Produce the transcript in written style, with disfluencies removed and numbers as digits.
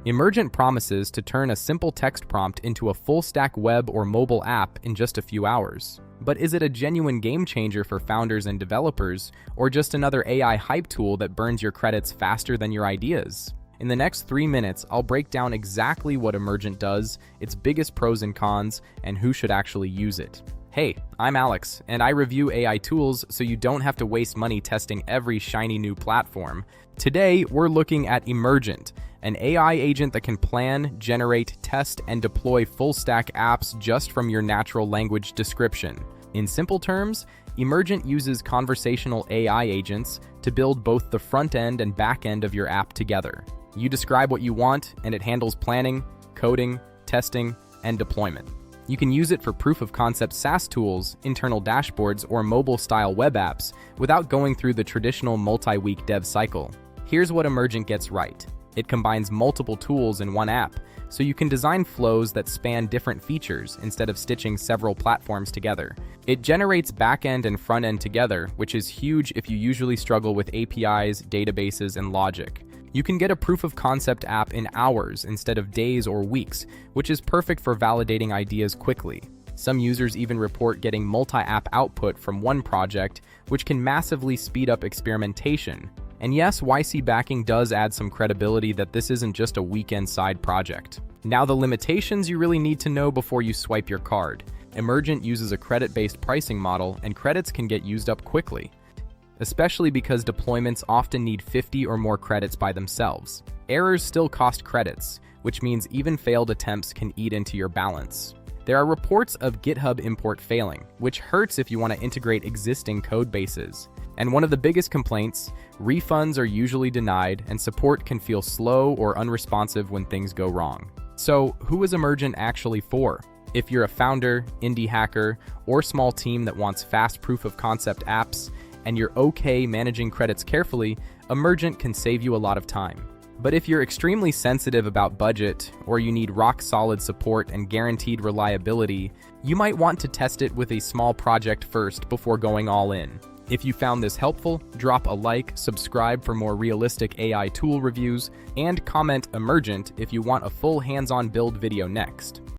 Emergent promises to turn a simple text prompt into a full-stack web or mobile app in just a few hours. But is it a genuine game changer for founders and developers, or just another AI hype tool that burns your credits faster than your ideas? In the next 3 minutes, I'll break down exactly what Emergent does, its biggest pros and cons, and who should actually use it. Hey, I'm Alex, and I review AI tools so you don't have to waste money testing every shiny new platform. Today, we're looking at Emergent, an AI agent that can plan, generate, test, and deploy full-stack apps just from your natural language description. In simple terms, Emergent uses conversational AI agents to build both the front end and back end of your app together. You describe what you want, and it handles planning, coding, testing, and deployment. You can use it for proof-of-concept SaaS tools, internal dashboards, or mobile-style web apps without going through the traditional multi-week dev cycle. Here's what Emergent gets right. It combines multiple tools in one app, so you can design flows that span different features instead of stitching several platforms together. It generates back-end and front-end together, which is huge if you usually struggle with APIs, databases, and logic. You can get a proof-of-concept app in hours instead of days or weeks, which is perfect for validating ideas quickly. Some users even report getting multi-app output from one project, which can massively speed up experimentation. And yes, YC backing does add some credibility that this isn't just a weekend side project. Now the limitations you really need to know before you swipe your card. Emergent uses a credit-based pricing model, and credits can get used up quickly, especially because deployments often need 50 or more credits by themselves. Errors still cost credits, which means even failed attempts can eat into your balance. There are reports of GitHub import failing, which hurts if you want to integrate existing code bases. And one of the biggest complaints, refunds are usually denied and support can feel slow or unresponsive when things go wrong. So, who is Emergent actually for? If you're a founder, indie hacker, or small team that wants fast proof-of-concept apps, and you're okay managing credits carefully, Emergent can save you a lot of time. But if you're extremely sensitive about budget, or you need rock-solid support and guaranteed reliability, you might want to test it with a small project first before going all in. If you found this helpful, drop a like, subscribe for more realistic AI tool reviews, and comment Emergent if you want a full hands-on build video next.